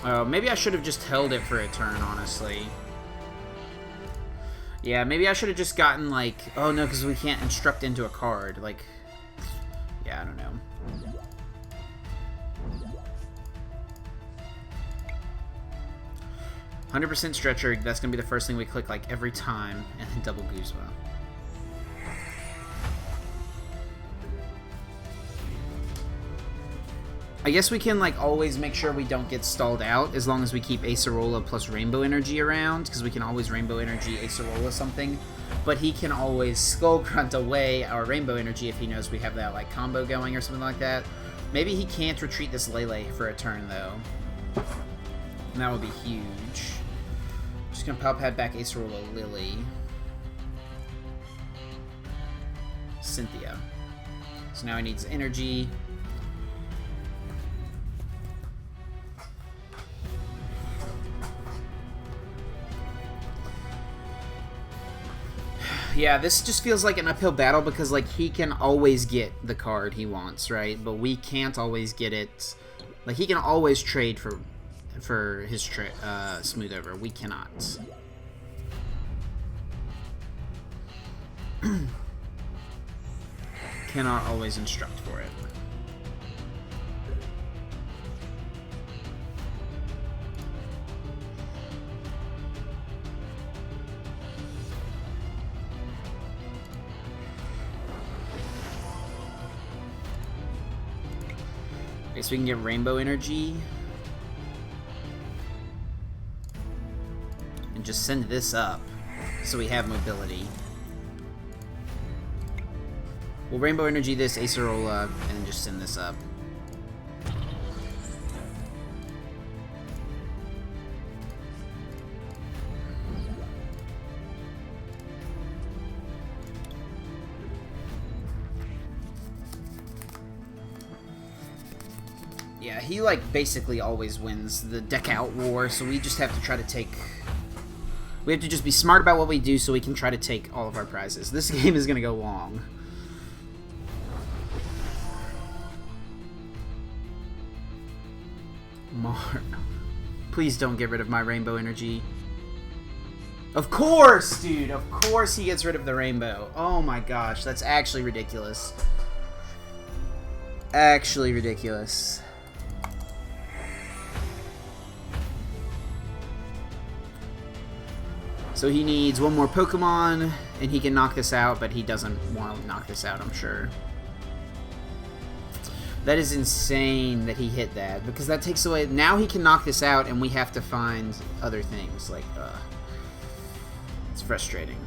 [SPEAKER 1] Oh, maybe I should have just held it for a turn, honestly. Yeah, maybe I should have just gotten, like... Oh, no, because we can't instruct into a card. Like... Yeah, I don't know. 100% Stretcher, that's going to be the first thing we click like every time, and then double Guzma. I guess we can like always make sure we don't get stalled out as long as we keep Acerola plus Rainbow Energy around, because we can always Rainbow Energy Acerola something, but he can always Skull Grunt away our Rainbow Energy if he knows we have that like combo going or something like that. Maybe he can't retreat this Lele for a turn though. And that would be huge. Just gonna Pal Pad back Acerola Lillie. Cynthia. So now he needs energy. Yeah, this just feels like an uphill battle because like he can always get the card he wants, right? But we can't always get it. Like he can always trade for his smooth over. We cannot. Cannot always instruct for it. Okay, so we can get Rainbow Energy. And just send this up so we have mobility. We'll Rainbow Energy this Acerola and then just send this up. Yeah, he like basically always wins the deck out war, so we just have to try to take... We have to just be smart about what we do so we can try to take all of our prizes. This game is going to go long. Please don't get rid of my Rainbow Energy. Of course, dude! Of course he gets rid of the Rainbow. Oh my gosh, that's actually ridiculous. Actually ridiculous. So he needs one more Pokemon, and he can knock this out, but he doesn't want to knock this out, I'm sure. That is insane that he hit that, because that takes away... Now he can knock this out, and we have to find other things. Like, it's frustrating.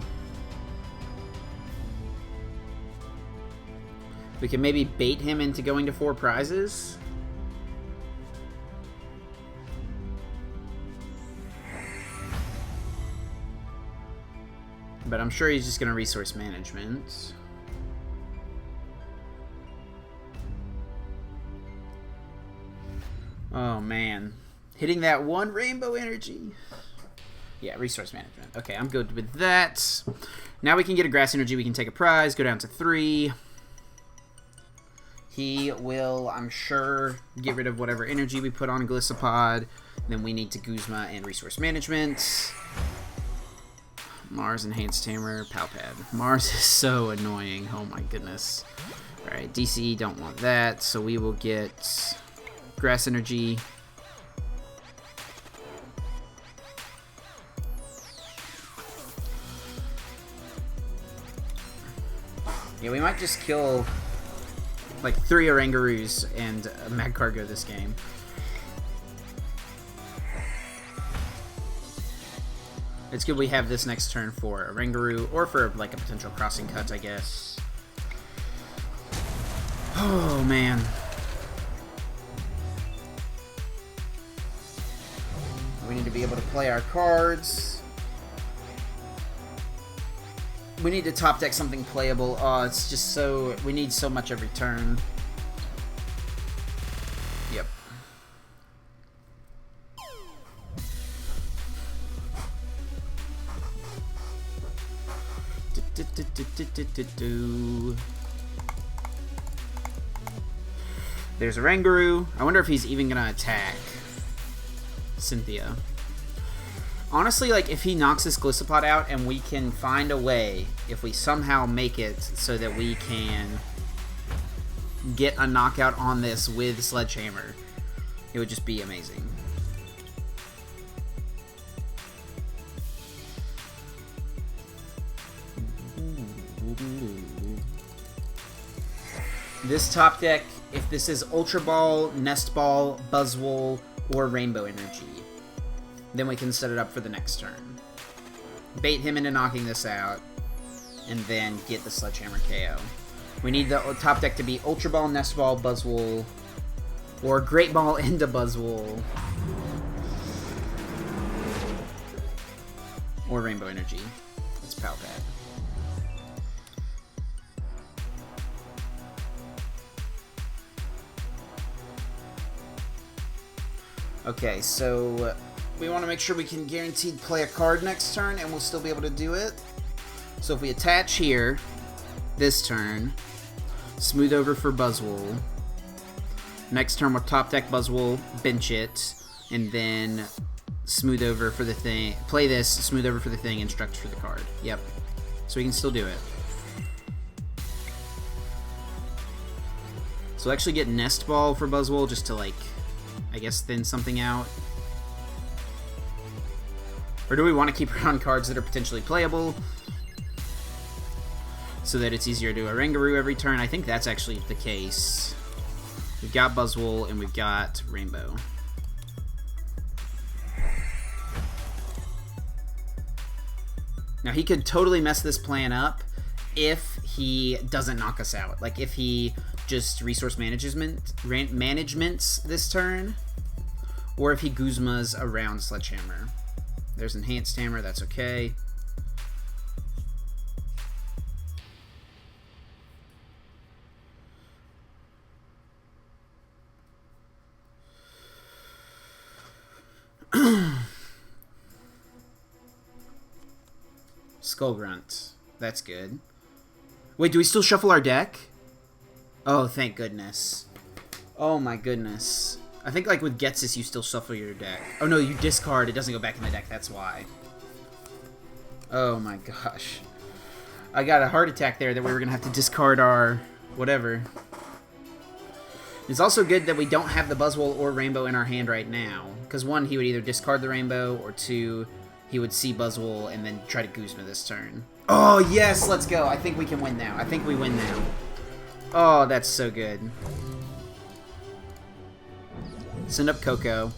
[SPEAKER 1] We can maybe bait him into going to 4 prizes. But I'm sure he's just going to resource management. Oh, man. Hitting that one Rainbow Energy. Yeah, resource management. Okay, I'm good with that. Now we can get a Grass Energy. We can take a prize. Go down to 3. He will, I'm sure, get rid of whatever energy we put on Golisopod. Then we need to Guzma and resource management. Mars Enhanced Hammer, Pal Pad. Mars is so annoying. Oh my goodness. Alright, DC, don't want that. So we will get Grass Energy. Yeah, we might just kill like 3 Orangurus and a Magcargo this game. It's good we have this next turn for Oranguru, or for like a potential crossing cut, I guess. Oh, man. We need to be able to play our cards. We need to top deck something playable. Oh, it's just so... We need so much every turn. Yep. There's Oranguru. I wonder if he's even gonna attack Cynthia. Honestly, like, if he knocks this Golisopod out and we can find a way, if we somehow make it so that we can get a knockout on this with Sledgehammer, it would just be amazing. This top deck, if this is Ultra Ball, Nest Ball, Buzzwole, or Rainbow Energy, then we can set it up for the next turn. Bait him into knocking this out, and then get the Sledgehammer KO. We need the top deck to be Ultra Ball, Nest Ball, Buzzwole, or Great Ball into Buzzwole, or Rainbow Energy. It's Pal Pad. Okay, so we want to make sure we can guaranteed play a card next turn, and we'll still be able to do it. So if we attach here, this turn, smooth over for Buzzwole. Next turn we'll top deck Buzzwole, bench it, and then smooth over for the thing. Play this, smooth over for the thing, instruct for the card. Yep. So we can still do it. So we'll actually get Nest Ball for Buzzwole just to, like, I guess thin something out. Or do we want to keep around cards that are potentially playable so that it's easier to do Oranguru every turn? I think that's actually the case. We've got Buzzwole and we've got Rainbow. Now he could totally mess this plan up if he doesn't knock us out. Like if he just resource managements this turn, or if he Guzmas around Sledgehammer. There's Enhanced Hammer, that's okay. Skull Grunt, that's good. Wait, do we still shuffle our deck? Oh, thank goodness. Oh my goodness. I think like with Getsis you still shuffle your deck. Oh no, you discard, it doesn't go back in the deck, that's why. Oh my gosh. I got a heart attack there that we were going to have to discard our whatever. It's also good that we don't have the Buzzwole or Rainbow in our hand right now. Because one, he would either discard the Rainbow, or two, he would see Buzzwole and then try to Guzma this turn. Oh yes, let's go. I think we can win now. I think we win now. Oh, that's so good. Send up Koko.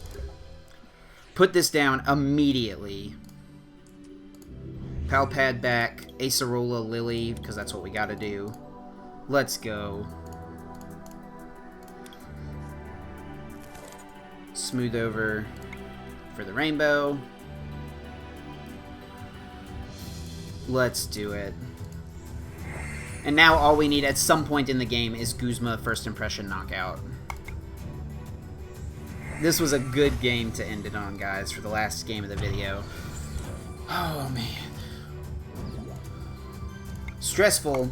[SPEAKER 1] Put this down immediately. Pal Pad back. Acerola Lillie, because that's what we gotta do. Let's go. Smooth over for the Rainbow. Let's do it. And now all we need at some point in the game is Guzma first impression knockout. This was a good game to end it on, guys, for the last game of the video. Oh, man. Stressful,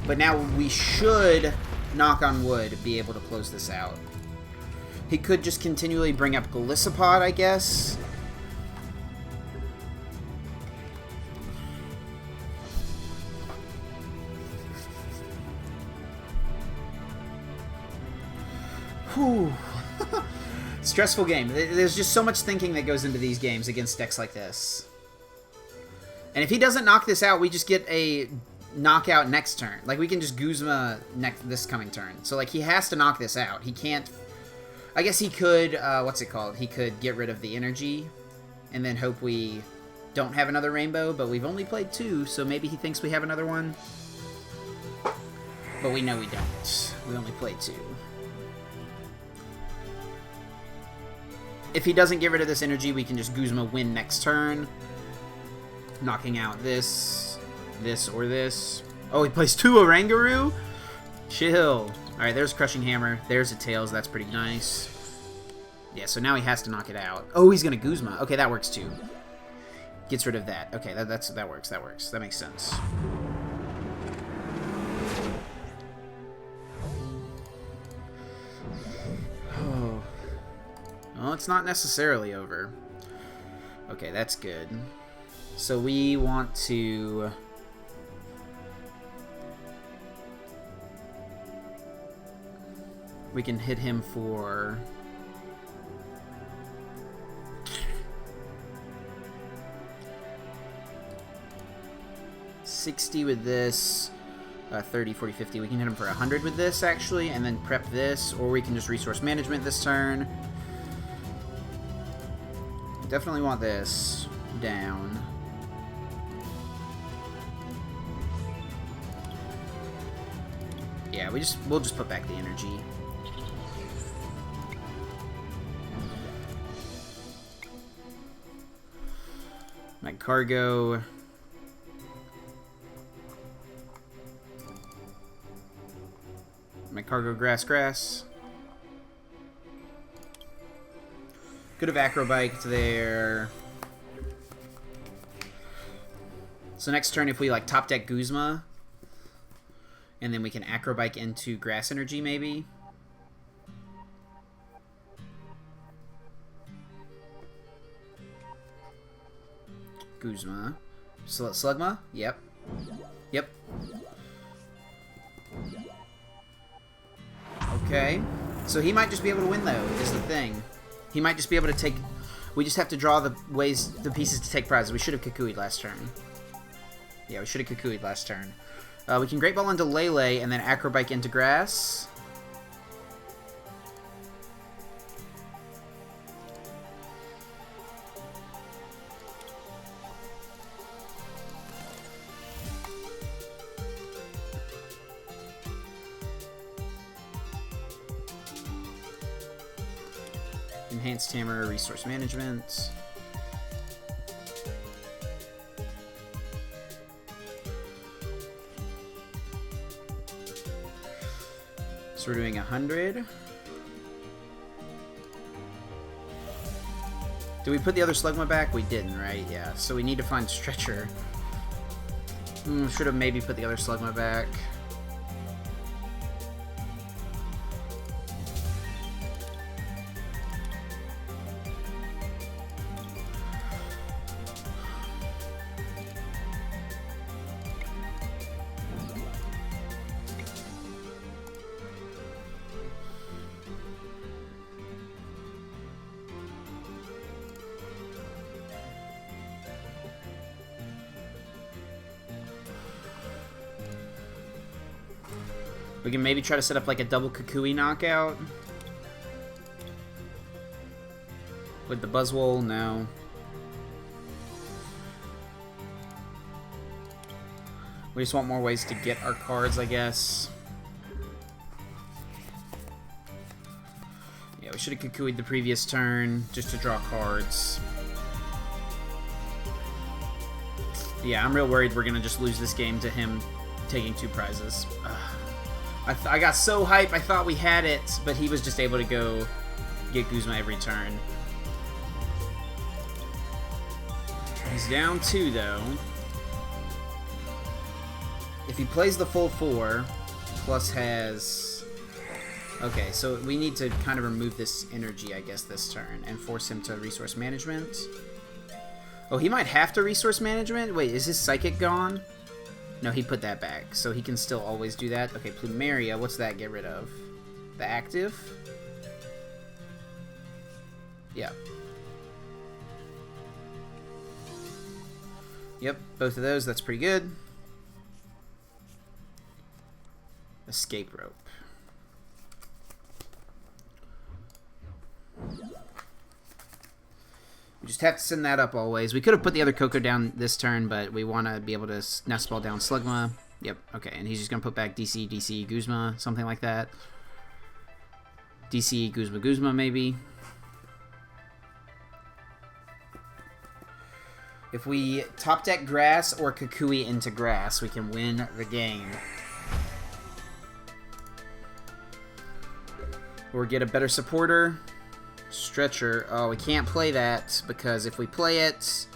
[SPEAKER 1] but now we should, knock on wood, be able to close this out. He could just continually bring up Golisopod, I guess. Whew. Stressful game. There's just so much thinking that goes into these games against decks like this. And if he doesn't knock this out, we just get a knockout next turn. Like, we can just Guzma this coming turn. So, like, he has to knock this out. He can't... I guess he could, what's it called? He could get rid of the energy and then hope we don't have another rainbow, but we've only played 2, so maybe he thinks we have another one. But we know we don't. We only played 2. If he doesn't get rid of this energy, we can just Guzma win next turn. Knocking out this, or this. Oh, he plays 2 Oranguru? Chill. Alright, there's Crushing Hammer. There's a Tails. That's pretty nice. Yeah, so now he has to knock it out. Oh, he's going to Guzma. Okay, that works too. Gets rid of that. Okay, that works. That works. That makes sense. Oh. Well, it's not necessarily over. Okay, that's good. So we want to... We can hit him for... $60 with this, 30, 40, 50. We can hit him for 100 with this, actually, and then prep this, or we can just resource management this turn. Definitely want this down. Yeah, we'll just put back the energy. Magcargo. Magcargo grass. Could have Acro Biked there. So next turn, if we like top deck Guzma, and then we can Acro Bike into Grass Energy, maybe. Guzma. Slugma? Yep. Yep. Okay. So he might just be able to win, though, is the thing. He might just be able to take... We just have to draw the pieces to take prizes. We should have Kukui'd last turn. Yeah, we should have Kukui'd last turn. We can Great Ball into Lele and then Acro Bike into Grass. Enhanced Hammer, Resource Management. So we're doing 100. Did we put the other Slugma back? We didn't, right? Yeah. So we need to find Stretcher. Should have maybe put the other Slugma back. We can maybe try to set up like a double Kukui knockout. With the Buzzwole, no. We just want more ways to get our cards, I guess. Yeah, we should have Kukui'd the previous turn just to draw cards. Yeah, I'm real worried we're going to just lose this game to him taking 2 prizes. I got so hyped, I thought we had it, but he was just able to go get Guzma every turn. He's down 2, though. If he plays the full 4, plus has... Okay, so we need to kind of remove this energy, I guess, this turn, and force him to resource management. Oh, he might have to resource management? Wait, is his psychic gone? No, he put that back, so he can still always do that. Okay, Plumeria, what's that get rid of? The active? Yeah. Yep, both of those, that's pretty good. Escape rope. We just have to send that up always. We could have put the other Koko down this turn, but we want to be able to nest ball down Slugma. Yep, okay, and he's just going to put back DC, DC, Guzma, something like that. DC, Guzma, Guzma, maybe. If we top deck Grass or Kukui into Grass, we can win the game. Or get a better supporter. Stretcher. Oh, we can't play that because if we play it...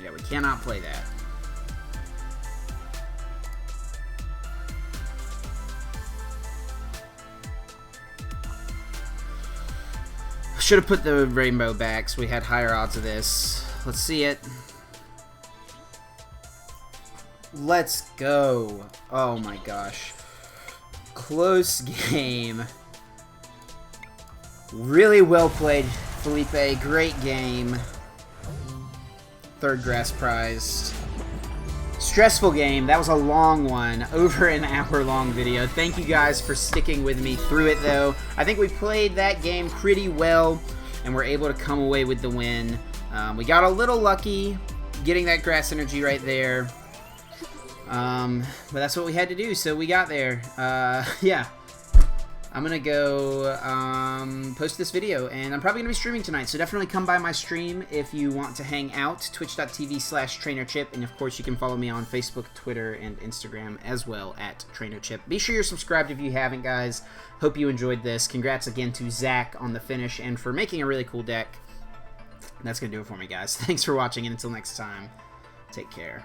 [SPEAKER 1] Yeah, we cannot play that. Should have put the Rainbow back so we had higher odds of this. Let's see it. Let's go. Oh my gosh. Close game. Really well played, Felipe. Great game. 3rd grass prize. Stressful game. That was a long one. Over an hour-long video. Thank you guys for sticking with me through it, though. I think we played that game pretty well, and we're able to come away with the win. We got a little lucky getting that Grass Energy right there. But that's what we had to do, so we got there. Yeah. I'm gonna go post this video, and I'm probably gonna be streaming tonight, so definitely come by my stream if you want to hang out. Twitch.tv/TrainerChip, and of course you can follow me on Facebook, Twitter, and Instagram as well at TrainerChip. Be sure you're subscribed if you haven't, guys. Hope you enjoyed this. Congrats again to Zach on the finish and for making a really cool deck. That's gonna do it for me, guys. Thanks for watching, and until next time, take care.